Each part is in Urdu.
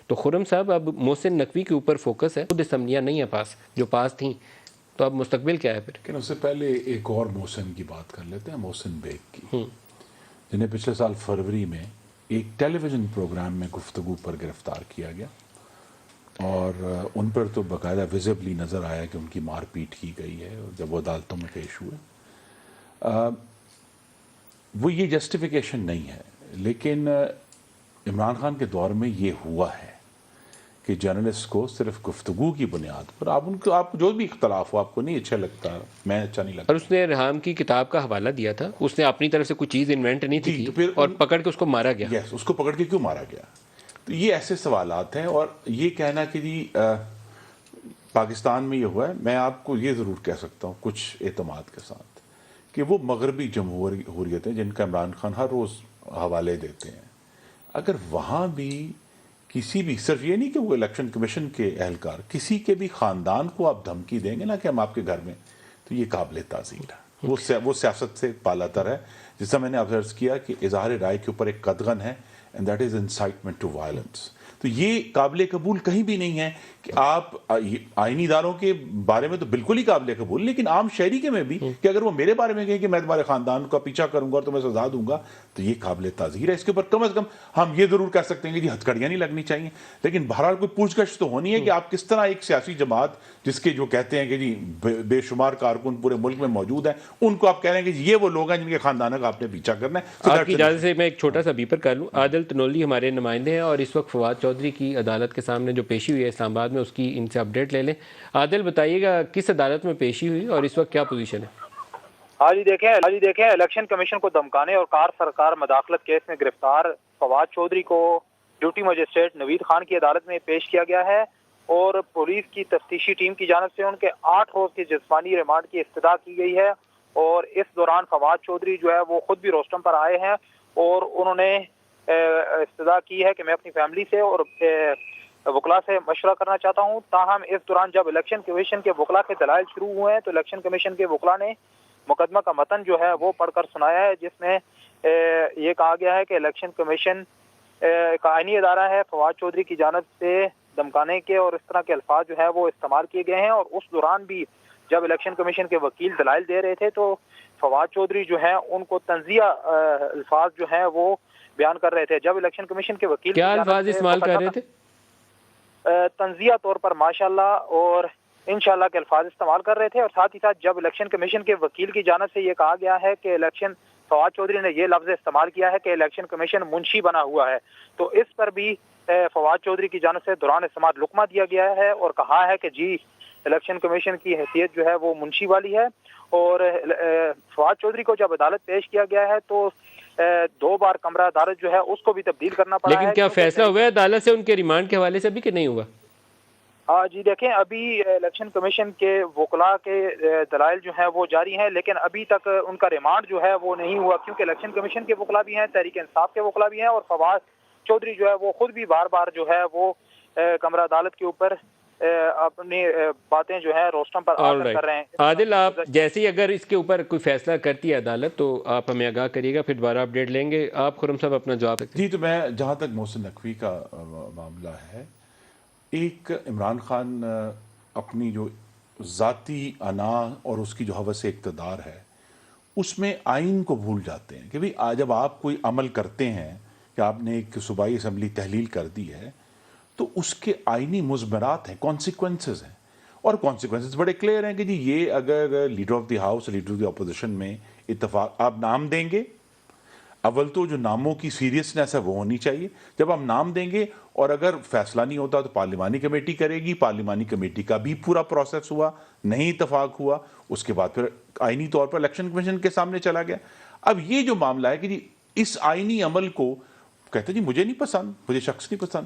تو خرم صاحب اب محسن نقوی کے اوپر فوکس ہے، خود اسمبلیاں نہیں ہیں پاس جو پاس تھیں، تو اب مستقبل کیا ہے پھر؟ لیکن اس سے پہلے ایک اور محسن کی بات کر لیتے ہیں، محسن بیگ کی، جنہیں پچھلے سال فروری میں ایک ٹیلی ویژن پروگرام میں گفتگو پر گرفتار کیا گیا اور ان پر تو باقاعدہ ویزیبلی نظر آیا کہ ان کی مار پیٹ کی گئی ہے اور جب وہ عدالتوں میں پیش ہوئے۔ وہ یہ جسٹیفیکیشن نہیں ہے، لیکن عمران خان کے دور میں یہ ہوا ہے کہ جرنلسٹ کو صرف گفتگو کی بنیاد پر آپ جو بھی اختلاف ہو، آپ کو نہیں اچھا لگتا، میں اچھا نہیں لگتا، اور اس نے رحام کی کتاب کا حوالہ دیا تھا، اس نے اپنی طرف سے کوئی چیز انوینٹ نہیں تھی تو پھر اور پکڑ کے اس کو مارا گیا۔ یس، اس کو پکڑ کے کیوں مارا گیا؟ تو یہ ایسے سوالات ہیں، اور یہ کہنا کہ جی پاکستان میں یہ ہوا ہے، میں آپ کو یہ ضرور کہہ سکتا ہوں کچھ اعتماد کے ساتھ کہ وہ مغربی جمہوریتیں جن کا عمران خان ہر روز حوالے دیتے ہیں، اگر وہاں بھی کسی بھی، صرف یہ نہیں کہ وہ الیکشن کمیشن کے اہلکار، کسی کے بھی خاندان کو آپ دھمکی دیں گے نا کہ ہم آپ کے گھر میں، تو یہ قابل تعزیر ہے، وہ سیاست سے بالاتر ہے، جس سے میں نے عرض کیا کہ اظہار رائے کے اوپر ایک قدغن ہے، and that is incitement to violence. تو یہ قابل قبول کہیں بھی نہیں ہے کہ آپ آئینی اداروں کے بارے میں تو بالکل ہی قابل قبول، لیکن عام شہری کے میں بھی کہ اگر وہ میرے بارے میں کہیں کہ میں تمہارے خاندان کا پیچھا کروں گا اور تمہیں سزا دوں گا، تو یہ قابل تعزیر ہے۔ اس کے اوپر کم از کم ہم یہ ضرور کہہ سکتے ہیں کہ جی ہتھکڑیاں نہیں لگنی چاہیے، لیکن بہرحال کوئی پوچھ گچھ تو ہونی ہے کہ آپ کس طرح ایک سیاسی جماعت جس کے جو کہتے ہیں کہ جی بے شمار کارکن پورے ملک میں موجود ہیں، ان کو آپ کہہ رہے ہیں کہ یہ وہ لوگ ہیں جن کے خاندانوں کا آپ نے پیچھا کرنا ہے۔ آپ کی اجازت سے میں ایک چھوٹا سا بیپر کر لوں۔ عادل تنولی ہمارے نمائندے ہیں اور اس وقت فواد چودھری کی عدالت کے سامنے جو پیشی ہوئی ہے اسلام آباد میں، اس کی ان سے اپڈیٹ لے لیں۔ عادل بتائیے گا کس عدالت میں پیشی ہوئی اور اس وقت کیا پوزیشن ہے؟ ہاں جی دیکھیں الیکشن کمیشن کو دھمکانے اور کار سرکار مداخلت کیس میں گرفتار فواد چودھری کو ڈیوٹی مجسٹریٹ نوید خان کی عدالت میں پیش کیا گیا ہے اور پولیس کی تفتیشی ٹیم کی جانب سے ان کے 8 روز کی جسمانی ریمانڈ کی استدعا کی گئی ہے، اور اس دوران فواد چودھری جو ہے وہ خود بھی روسٹم پر آئے ہیں اور انہوں نے استدعا کی ہے کہ میں اپنی فیملی سے اور وکلا سے مشورہ کرنا چاہتا ہوں۔ تاہم اس دوران جب الیکشن کمیشن کے وکلا کے دلائل شروع ہوئے ہیں تو الیکشن کمیشن کے وکلا نے مقدمہ کا متن جو ہے وہ پڑھ کر سنایا ہے، جس میں یہ کہا گیا ہے کہ الیکشن کمیشن ایک آئینی ادارہ ہے، فواد چودھری کی جانب سے دھمکانے کے اور اس طرح کے الفاظ جو ہے وہ استعمال کیے گئے ہیں، اور اس دوران بھی جب الیکشن کمیشن کے وکیل دلائل دے رہے تھے تو فواد چودھری جو ہیں ان کو تنزیہ الفاظ جو ہیں وہ بیان کر رہے تھے۔ جب الیکشن کمیشن کے وکیل کیا الفاظ استعمال کر رہے تھے؟ تنزیہ طور پر ماشاءاللہ اور انشاءاللہ کے الفاظ استعمال کر رہے تھے، اور ساتھ ہی ساتھ جب الیکشن کمیشن کے وکیل کی جانب سے یہ کہا گیا ہے کہ فواد چودھری نے یہ لفظ استعمال کیا ہے کہ الیکشن کمیشن منشی بنا ہوا ہے، تو اس پر بھی فواد چودھری کی جانب سے دوران سماعت لقمہ دیا گیا ہے اور کہا ہے کہ جی الیکشن کمیشن کی حیثیت جو ہے وہ منشی والی ہے، اور فواد چودھری کو جب عدالت پیش کیا گیا ہے تو 2 بار کمرہ عدالت جو ہے اس کو بھی تبدیل کرنا پڑا ہے۔ لیکن کیا فیصلہ ہوا ہے عدالت سے ان کے ریمانڈ کے حوالے سے بھی کہ نہیں ہوا؟ جی دیکھیں ابھی الیکشن کمیشن کے وکلاء کے دلائل جو ہیں وہ جاری ہیں، لیکن ابھی تک ان کا ریمانڈ جو ہے وہ نہیں ہوا، کیونکہ الیکشن کمیشن کے وکلاء بھی ہیں، تحریک انصاف کے وکلاء بھی ہیں، اور فواد چودھری جو ہے وہ خود بھی بار بار جو ہے وہ کمرہ عدالت کے اوپر اپنی باتیں جو ہے روسٹم پر کر رہے ہیں۔ عادل، آپ جیسے ہی اگر اس کے اوپر کوئی فیصلہ کرتی ہے عدالت تو آپ ہمیں آگاہ کریے گا، پھر دوبارہ اپڈیٹ لیں گے۔ آپ خرم صاحب اپنا جواب دیں۔ جی، تو میں جہاں تک محسن نقوی کا معاملہ ہے، ایک عمران خان اپنی جو ذاتی انا اور اس کی جو ہوس اقتدار ہے اس میں آئین کو بھول جاتے ہیں کہ بھئی جب آپ کوئی عمل کرتے ہیں کہ آپ نے ایک صوبائی اسمبلی تحلیل کر دی ہے تو اس کے آئینی مضمرات ہیں، کانسیکوینسز ہیں، اور کانسیکوینسز بڑے کلیئر ہیں کہ جی یہ اگر leader of the house leader of the opposition میں اتفاق آپ نام دیں گے، اول تو جو ناموں کی سیریسنیس ہے وہ ہونی چاہیے، جب ہم نام دیں گے اور اگر فیصلہ نہیں ہوتا تو پارلیمانی کمیٹی کرے گی، پارلیمانی کمیٹی کا بھی پورا پروسیس ہوا، نہیں اتفاق ہوا، اس کے بعد پھر آئینی طور پر الیکشن کمیشن کے سامنے چلا گیا۔ اب یہ جو معاملہ ہے کہ جی اس آئینی عمل کو کہتے ہیں جی مجھے نہیں پسند، مجھے شخص نہیں پسند،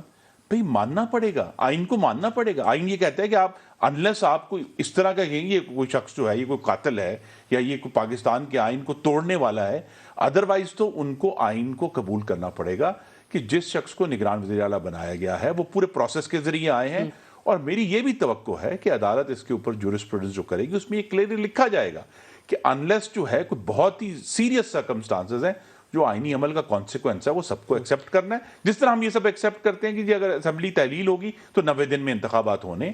بھئی ماننا پڑے گا، آئین کو ماننا پڑے گا۔ آئین یہ کہتا ہے کہ آپ انلیس آپ کو اس طرح کا کہیں گے کوئی شخص جو ہے یہ کوئی قاتل ہے یا یہ کوئی پاکستان کے آئین کو توڑنے والا ہے، ادروائز تو ان کو آئین کو قبول کرنا پڑے گا کہ جس شخص کو نگران وزیر اعلیٰ بنایا گیا ہے وہ پورے پروسیس کے ذریعے آئے ہیں، اور میری یہ بھی توقع ہے کہ عدالت اس کے اوپر جورسپروڈنس جو کرے گی اس میں یہ کلیئرلی لکھا جائے گا کہ انلیس جو ہے کوئی بہت ہی سیریس سرکمسٹانسز ہیں جو آئینی عمل کا کانسیکوینس ہے وہ سب کو ایکسیپٹ کرنا ہے. جس طرح ہم یہ سب ایکسیپٹ کرتے ہیں کہ جی اگر اسمبلی تحلیل ہوگی تو 90 دن میں انتخابات ہونے